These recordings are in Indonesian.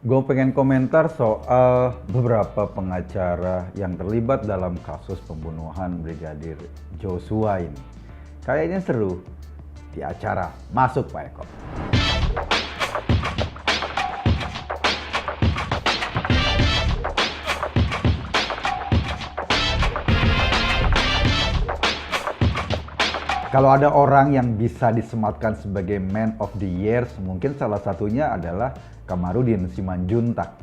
Gue pengen komentar soal beberapa pengacara yang terlibat dalam kasus pembunuhan Brigadir Joshua ini. Kayaknya seru di acara Masuk Pak Eko. Kalau ada orang yang bisa disematkan sebagai Man of the Year, mungkin salah satunya adalah Kamarudin Simanjuntak.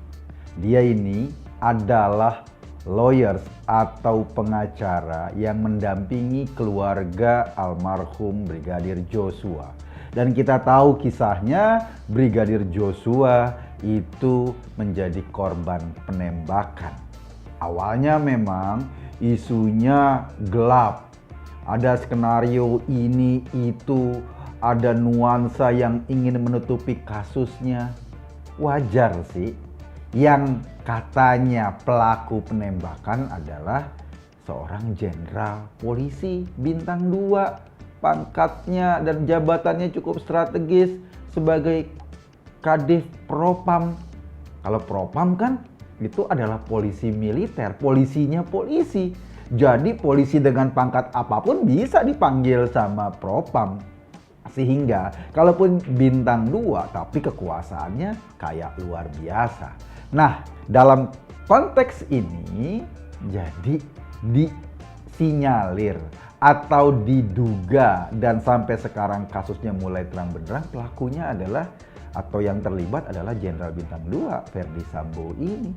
Dia ini adalah lawyers atau pengacara yang mendampingi keluarga almarhum Brigadir Joshua. Dan kita tahu kisahnya, Brigadir Joshua itu menjadi korban penembakan. Awalnya memang isunya gelap. Ada skenario ini, itu, ada nuansa yang ingin menutupi kasusnya. Wajar sih, yang katanya pelaku penembakan adalah seorang jenderal polisi bintang 2. Pangkatnya dan jabatannya cukup strategis sebagai Kadif Propam. Kalau Propam kan itu adalah polisi militer, polisinya polisi. Jadi polisi dengan pangkat apapun bisa dipanggil sama Propam. Sehingga kalaupun bintang 2 tapi kekuasaannya kayak luar biasa. Nah, dalam konteks ini jadi disinyalir atau diduga dan sampai sekarang kasusnya mulai terang benderang, pelakunya adalah atau yang terlibat adalah Jenderal Bintang 2 Ferdy Sambo ini.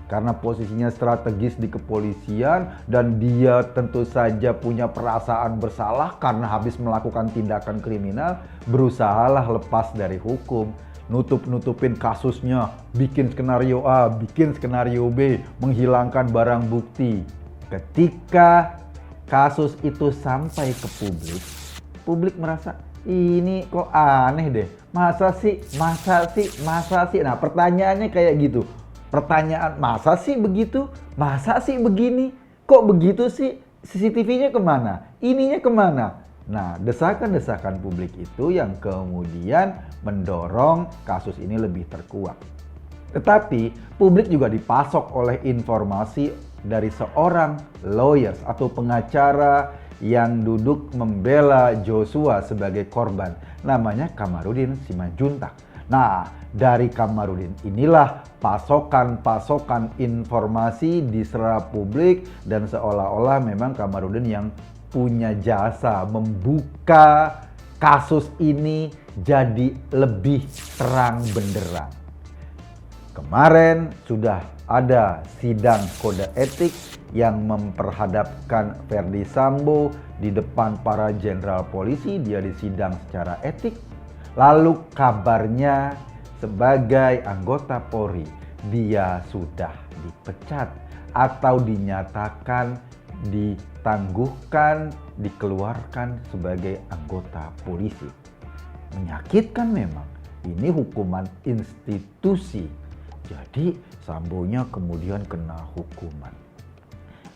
Karena posisinya strategis di kepolisian dan dia tentu saja punya perasaan bersalah karena habis melakukan tindakan kriminal, berusahalah lepas dari hukum, nutup-nutupin kasusnya, bikin skenario A, bikin skenario B, menghilangkan barang bukti. Ketika kasus itu sampai ke publik merasa ini kok aneh deh, masa sih. Nah, pertanyaannya kayak gitu. Pertanyaan, masa sih begitu? Masa sih begini? Kok begitu sih? CCTV-nya kemana? Ininya kemana? Nah, desakan-desakan publik itu yang kemudian mendorong kasus ini lebih terkuak. Tetapi publik juga dipasok oleh informasi dari seorang lawyers atau pengacara yang duduk membela Joshua sebagai korban. Namanya Kamarudin Simanjuntak. Nah, dari Kamarudin inilah pasokan informasi diserap publik dan seolah-olah memang Kamarudin yang punya jasa membuka kasus ini jadi lebih terang benderang. Kemarin sudah ada sidang kode etik yang memperhadapkan Ferdy Sambo di depan para jenderal polisi. Dia disidang secara etik. Lalu kabarnya sebagai anggota Polri dia sudah dipecat atau dinyatakan ditangguhkan, dikeluarkan sebagai anggota polisi. Menyakitkan memang, ini hukuman institusi. Jadi Sambonya kemudian kena hukuman.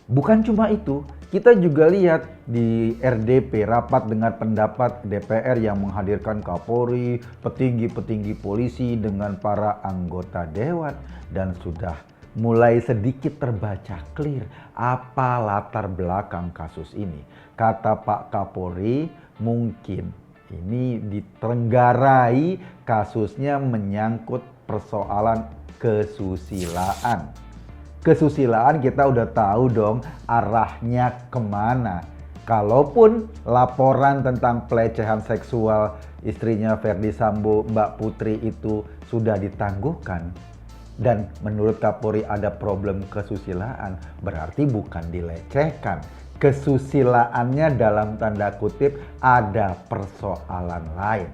Bukan cuma itu, kita juga lihat di RDP, rapat dengan pendapat DPR yang menghadirkan Kapolri, petinggi-petinggi polisi dengan para anggota dewan. Dan sudah mulai sedikit terbaca clear apa latar belakang kasus ini. Kata Pak Kapolri, mungkin ini ditenggarai kasusnya menyangkut persoalan kesusilaan. Kesusilaan kita udah tahu dong arahnya kemana. Kalaupun laporan tentang pelecehan seksual istrinya Ferdy Sambo, Mbak Putri itu sudah ditangguhkan dan menurut Kapolri ada problem kesusilaan, berarti bukan dilecehkan. Kesusilaannya dalam tanda kutip ada persoalan lain.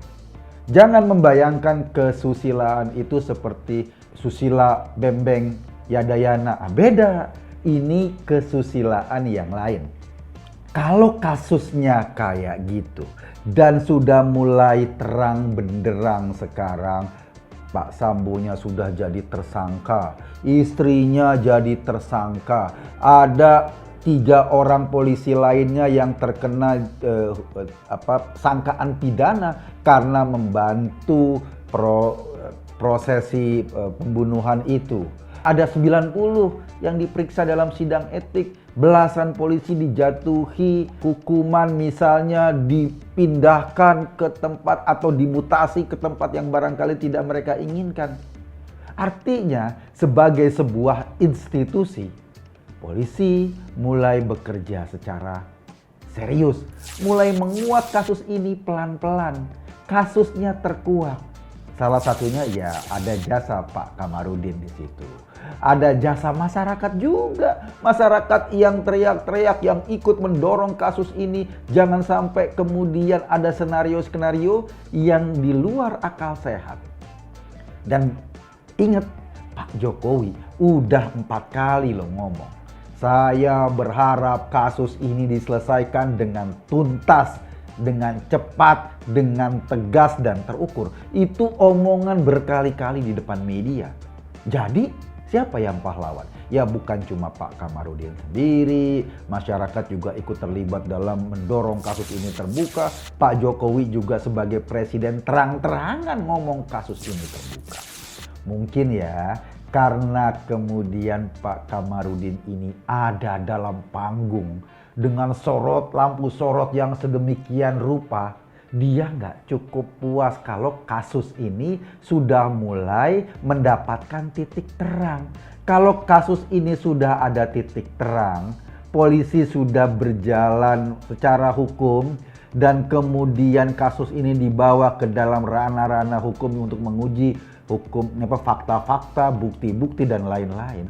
Jangan membayangkan kesusilaan itu seperti Susila Bembeng Yadayana. Beda, ini kesusilaan yang lain. Kalau kasusnya kayak gitu dan sudah mulai terang benderang sekarang, Pak Sambonya sudah jadi tersangka, istrinya jadi tersangka, ada 3 orang polisi lainnya yang terkena sangkaan pidana karena membantu prosesi pembunuhan itu. Ada 90 yang diperiksa dalam sidang etik, belasan polisi dijatuhi hukuman, misalnya dipindahkan ke tempat atau dimutasi ke tempat yang barangkali tidak mereka inginkan. Artinya, sebagai sebuah institusi, polisi mulai bekerja secara serius, mulai menguak kasus ini pelan-pelan. Kasusnya terkuak. Salah satunya ya ada jasa Pak Kamarudin di situ. Ada jasa masyarakat juga. Masyarakat yang teriak-teriak, yang ikut mendorong kasus ini. Jangan sampai kemudian ada skenario-skenario yang di luar akal sehat. Dan ingat, Pak Jokowi udah 4 kali loh ngomong. Saya berharap kasus ini diselesaikan dengan tuntas, dengan cepat, dengan tegas dan terukur. Itu omongan berkali-kali di depan media. Jadi siapa yang pahlawan? Ya bukan cuma Pak Kamarudin sendiri, masyarakat juga ikut terlibat dalam mendorong kasus ini terbuka. Pak Jokowi juga sebagai presiden terang-terangan ngomong kasus ini terbuka. Mungkin ya karena kemudian Pak Kamarudin ini ada dalam panggung dengan lampu sorot yang sedemikian rupa, dia nggak cukup puas kalau kasus ini sudah mulai mendapatkan titik terang. Kalau kasus ini sudah ada titik terang, polisi sudah berjalan secara hukum, dan kemudian kasus ini dibawa ke dalam ranah-ranah hukum untuk menguji fakta-fakta, bukti-bukti dan lain-lain.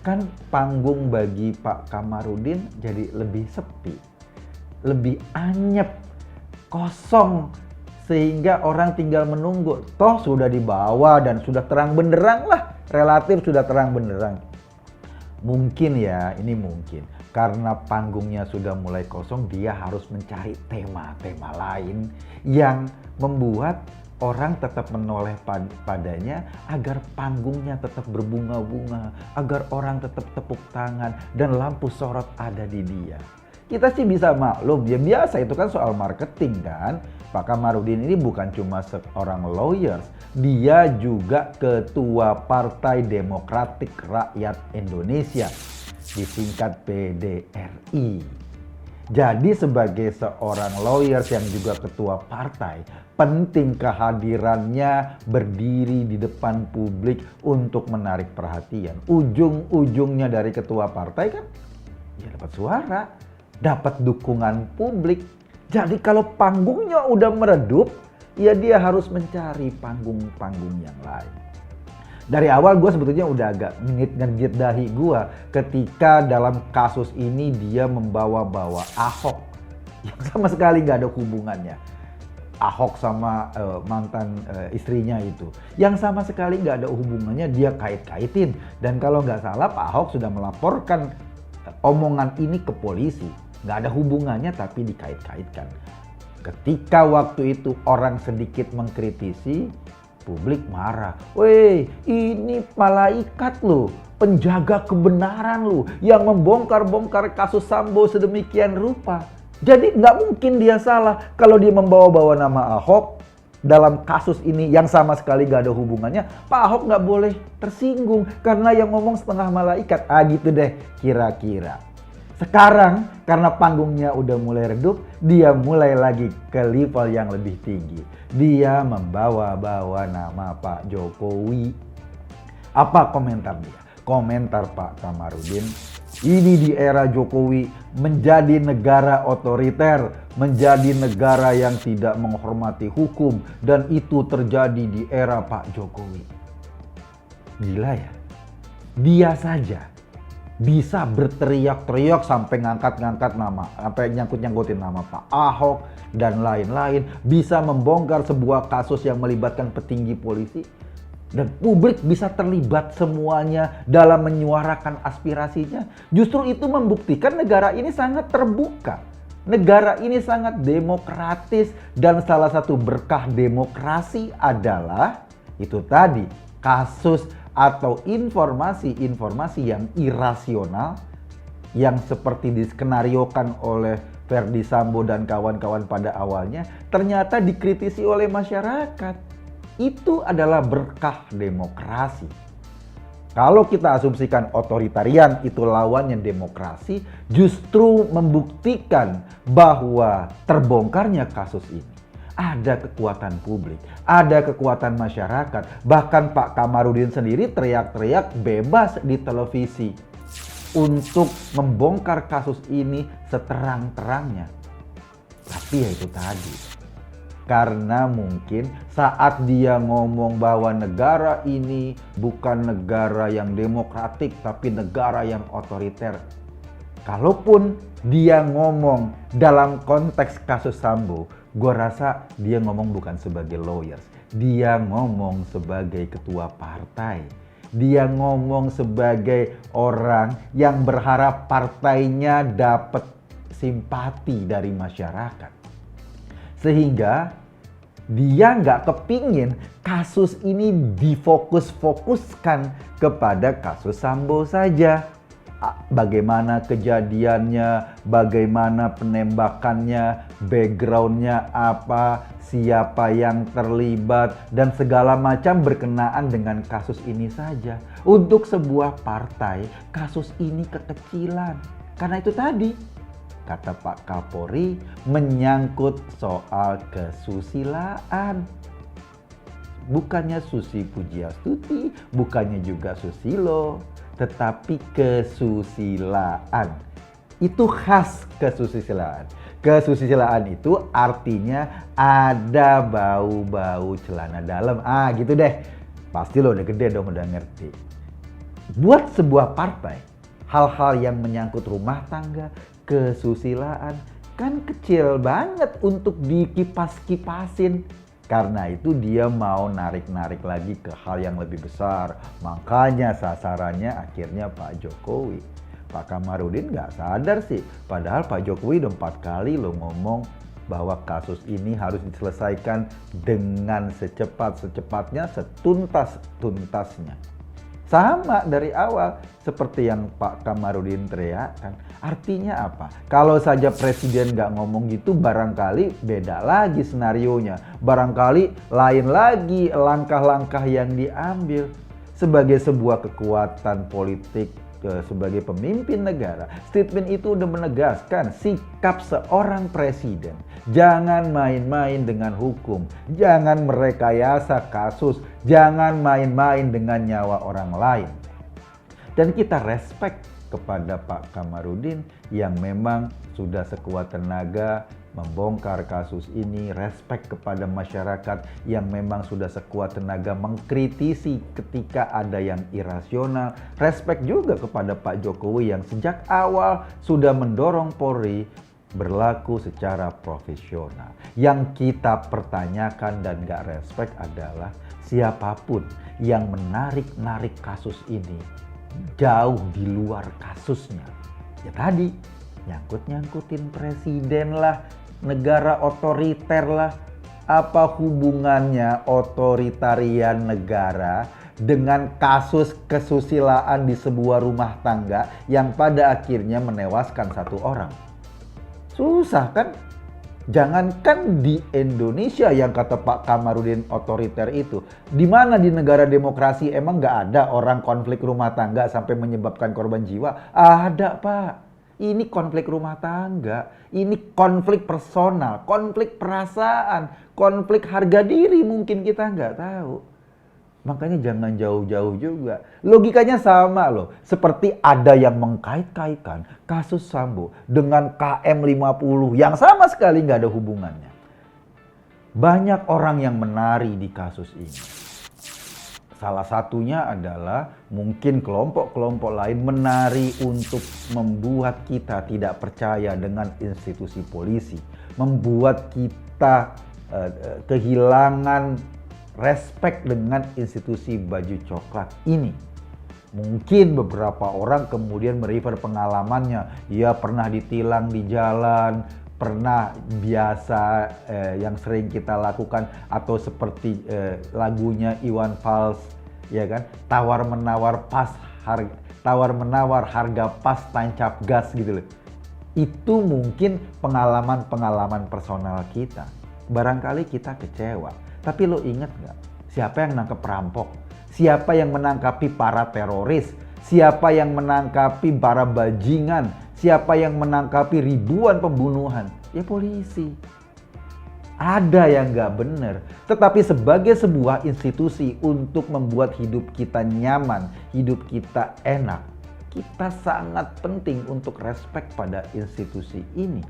Kan panggung bagi Pak Kamarudin jadi lebih sepi, lebih anyep, kosong, sehingga orang tinggal menunggu. Toh sudah dibawa dan sudah terang benderang lah, relatif sudah terang benderang. Mungkin ya, ini mungkin karena panggungnya sudah mulai kosong, dia harus mencari tema-tema lain yang membuat orang tetap menoleh padanya agar panggungnya tetap berbunga-bunga, agar orang tetap tepuk tangan dan lampu sorot ada di dia. Kita sih bisa maklum, ya biasa itu kan soal marketing kan. Pak Kamarudin ini bukan cuma seorang lawyer, dia juga ketua Partai Demokratik Rakyat Indonesia, disingkat PDRI. Jadi sebagai seorang lawyer yang juga ketua partai, penting kehadirannya berdiri di depan publik untuk menarik perhatian. Ujung-ujungnya dari ketua partai kan ya dapat suara, dapat dukungan publik. Jadi kalau panggungnya udah meredup, ya dia harus mencari panggung-panggung yang lain. Dari awal gue sebetulnya udah agak ngegigit dahi gue ketika dalam kasus ini dia membawa-bawa Ahok yang sama sekali gak ada hubungannya. Ahok sama mantan istrinya itu yang sama sekali gak ada hubungannya dia kait-kaitin. Dan kalau gak salah Pak Ahok sudah melaporkan omongan ini ke polisi. Gak ada hubungannya tapi dikait-kaitkan. Ketika waktu itu orang sedikit mengkritisi, publik marah. Weh, ini malaikat loh, penjaga kebenaran loh, yang membongkar-bongkar kasus Sambo sedemikian rupa. Jadi nggak mungkin dia salah kalau dia membawa-bawa nama Ahok dalam kasus ini yang sama sekali nggak ada hubungannya. Pak Ahok nggak boleh tersinggung karena yang ngomong setengah malaikat. Gitu deh kira-kira. Sekarang karena panggungnya udah mulai redup, dia mulai lagi ke level yang lebih tinggi. Dia membawa-bawa nama Pak Jokowi. Apa komentar dia? Komentar Pak Kamarudin, ini di era Jokowi menjadi negara otoriter, menjadi negara yang tidak menghormati hukum, dan itu terjadi di era Pak Jokowi. Gila ya? Dia saja bisa berteriak-teriak sampai ngangkat-ngangkat nama, sampai nyangkut-nyangkutin nama Pak Ahok dan lain-lain, bisa membongkar sebuah kasus yang melibatkan petinggi polisi, dan publik bisa terlibat semuanya dalam menyuarakan aspirasinya. Justru itu membuktikan negara ini sangat terbuka, negara ini sangat demokratis, dan salah satu berkah demokrasi adalah itu tadi, kasus atau informasi-informasi yang irasional yang seperti diskenariokan oleh Verdi Sambo dan kawan-kawan pada awalnya ternyata dikritisi oleh masyarakat. Itu adalah berkah demokrasi. Kalau kita asumsikan otoritarian itu lawannya demokrasi, justru membuktikan bahwa terbongkarnya kasus ini ada kekuatan publik, ada kekuatan masyarakat. Bahkan Pak Kamarudin sendiri teriak-teriak bebas di televisi untuk membongkar kasus ini seterang-terangnya. Tapi ya itu tadi, karena mungkin saat dia ngomong bahwa negara ini bukan negara yang demokratik tapi negara yang otoriter. Kalaupun dia ngomong dalam konteks kasus Sambo, gue rasa dia ngomong bukan sebagai lawyers. Dia ngomong sebagai ketua partai. Dia ngomong sebagai orang yang berharap partainya dapat simpati dari masyarakat. Sehingga dia nggak kepingin kasus ini difokus-fokuskan kepada kasus Sambo saja. Bagaimana kejadiannya, bagaimana penembakannya, backgroundnya apa, siapa yang terlibat, dan segala macam berkenaan dengan kasus ini saja. Untuk sebuah partai, kasus ini kekecilan. Karena itu tadi, kata Pak Kapolri, menyangkut soal kesusilaan. Bukannya Susi Pujiastuti, bukannya juga Susilo, tetapi kesusilaan. Itu khas kesusilaan. Kesusilaan itu artinya ada bau-bau celana dalam. Gitu deh. Pasti lo udah gede dong, udah ngerti. Buat sebuah partai, hal-hal yang menyangkut rumah tangga, kesusilaan, kan kecil banget untuk dikipas-kipasin. Karena itu dia mau narik-narik lagi ke hal yang lebih besar. Makanya sasarannya akhirnya Pak Jokowi. Pak Kamarudin nggak sadar sih. Padahal Pak Jokowi udah 4 kali lo ngomong bahwa kasus ini harus diselesaikan dengan secepat-cepatnya, setuntas-tuntasnya. Sama dari awal, seperti yang Pak Kamarudin teriakkan. Artinya apa? Kalau saja presiden nggak ngomong gitu, barangkali beda lagi senarionya. Barangkali lain lagi langkah-langkah yang diambil. Sebagai sebuah kekuatan politik, sebagai pemimpin negara, statement itu udah menegaskan sikap seorang presiden. Jangan main-main dengan hukum, jangan merekayasa kasus, jangan main-main dengan nyawa orang lain. Dan kita respect kepada Pak Kamarudin yang memang sudah sekuat tenaga membongkar kasus ini, respect kepada masyarakat yang memang sudah sekuat tenaga mengkritisi ketika ada yang irasional, respect juga kepada Pak Jokowi yang sejak awal sudah mendorong Polri berlaku secara profesional. Yang kita pertanyakan dan gak respect adalah siapapun yang menarik-narik kasus ini jauh di luar kasusnya. Ya tadi, nyangkut-nyangkutin presiden lah, negara otoriter lah. Apa hubungannya otoritarian negara dengan kasus kesusilaan di sebuah rumah tangga yang pada akhirnya menewaskan 1 orang? Susah kan? Jangankan di Indonesia yang kata Pak Kamarudin otoriter itu. Di mana di negara demokrasi emang nggak ada orang konflik rumah tangga sampai menyebabkan korban jiwa? Ada, Pak. Ini konflik rumah tangga, ini konflik personal, konflik perasaan, konflik harga diri mungkin kita nggak tahu. Makanya jangan jauh-jauh juga. Logikanya sama loh. Seperti ada yang mengkait-kaitkan kasus Sambo dengan KM50 yang sama sekali nggak ada hubungannya. Banyak orang yang menari di kasus ini. Salah satunya adalah mungkin kelompok-kelompok lain menari untuk membuat kita tidak percaya dengan institusi polisi. Membuat kita kehilangan respect dengan institusi baju coklat ini. Mungkin beberapa orang kemudian merefer pengalamannya. Ia pernah ditilang di jalan, pernah biasa yang sering kita lakukan, atau seperti lagunya Iwan Fals, ya kan? Tawar-menawar harga pas tancap gas gitu loh. Itu mungkin pengalaman-pengalaman personal kita. Barangkali kita kecewa. Tapi lo ingat nggak, Siapa yang menangkap perampok? Siapa yang menangkapi para teroris? Siapa yang menangkapi para bajingan? Siapa yang menangkapi ribuan pembunuhan? Ya polisi. Ada yang nggak benar. Tetapi sebagai sebuah institusi untuk membuat hidup kita nyaman, hidup kita enak, kita sangat penting untuk respect pada institusi ini.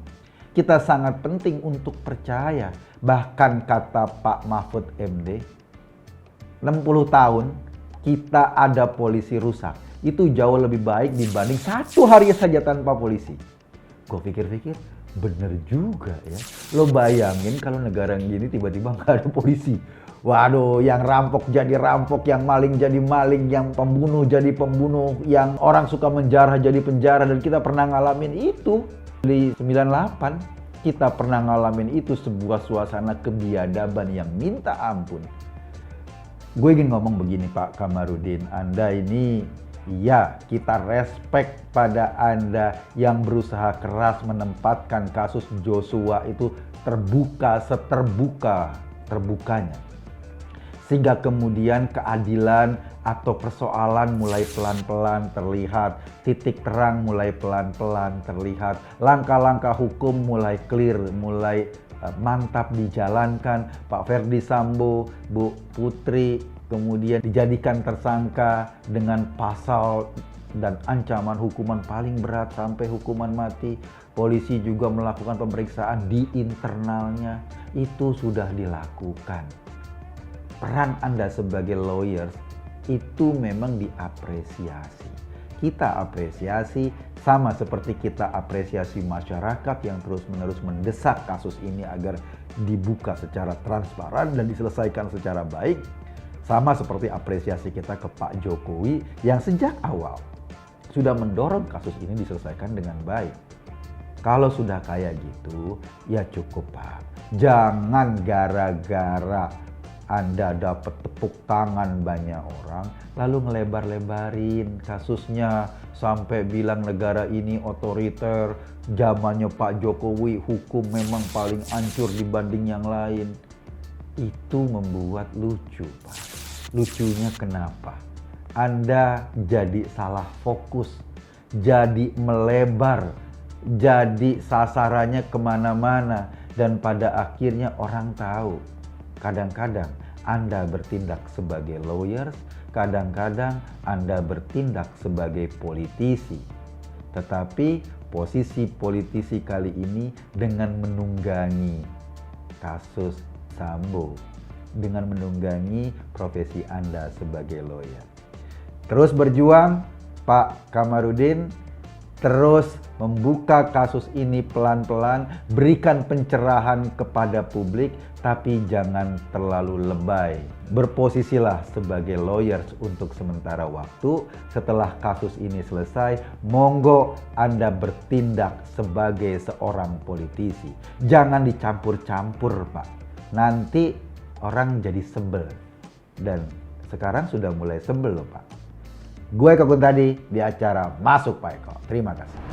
Kita sangat penting untuk percaya. Bahkan kata Pak Mahfud MD, 60 tahun kita ada polisi rusak. Itu jauh lebih baik dibanding 1 hari saja tanpa polisi. Gue pikir-pikir, bener juga ya. Lo bayangin kalau negara gini tiba-tiba nggak ada polisi. Waduh, yang rampok jadi rampok, yang maling jadi maling, yang pembunuh jadi pembunuh, yang orang suka menjarah jadi penjara. Dan kita pernah ngalamin itu di 98. Kita pernah ngalamin itu, sebuah suasana kebiadaban yang minta ampun. Gue ingin ngomong begini Pak Kamarudin, Anda ini ya, kita respect pada Anda yang berusaha keras menempatkan kasus Joshua itu terbuka seterbuka-terbukanya. Sehingga kemudian keadilan atau persoalan mulai pelan-pelan terlihat, titik terang mulai pelan-pelan terlihat, langkah-langkah hukum mulai clear, mulai mantap dijalankan. Pak Ferdi Sambo, Bu Putri kemudian dijadikan tersangka dengan pasal dan ancaman hukuman paling berat sampai hukuman mati. Polisi juga melakukan pemeriksaan di internalnya. Itu sudah dilakukan. Peran Anda sebagai lawyers itu memang diapresiasi. Kita apresiasi, sama seperti kita apresiasi masyarakat yang terus-menerus mendesak kasus ini agar dibuka secara transparan dan diselesaikan secara baik. Sama seperti apresiasi kita ke Pak Jokowi yang sejak awal sudah mendorong kasus ini diselesaikan dengan baik. Kalau sudah kayak gitu, ya cukup Pak. Jangan gara-gara Anda dapat tepuk tangan banyak orang, lalu ngelebar-lebarin kasusnya sampai bilang negara ini otoriter, zamannya Pak Jokowi hukum memang paling hancur dibanding yang lain. Itu membuat lucu Pak. Lucunya kenapa? Anda jadi salah fokus, jadi melebar, jadi sasarannya kemana-mana, dan pada akhirnya orang tahu. Kadang-kadang Anda bertindak sebagai lawyers, kadang-kadang Anda bertindak sebagai politisi. Tetapi posisi politisi kali ini dengan menunggangi kasus Sambo, dengan menunggangi profesi Anda sebagai lawyer. Terus berjuang Pak Kamarudin, terus membuka kasus ini pelan-pelan, berikan pencerahan kepada publik, tapi jangan terlalu lebay. Berposisilah sebagai lawyers untuk sementara waktu. Setelah kasus ini selesai, monggo Anda bertindak sebagai seorang politisi. Jangan dicampur-campur Pak. Nanti orang jadi sebel. Dan sekarang sudah mulai sebel loh Pak. Gue Kekun tadi di acara Masuk Pak Eko. Terima kasih.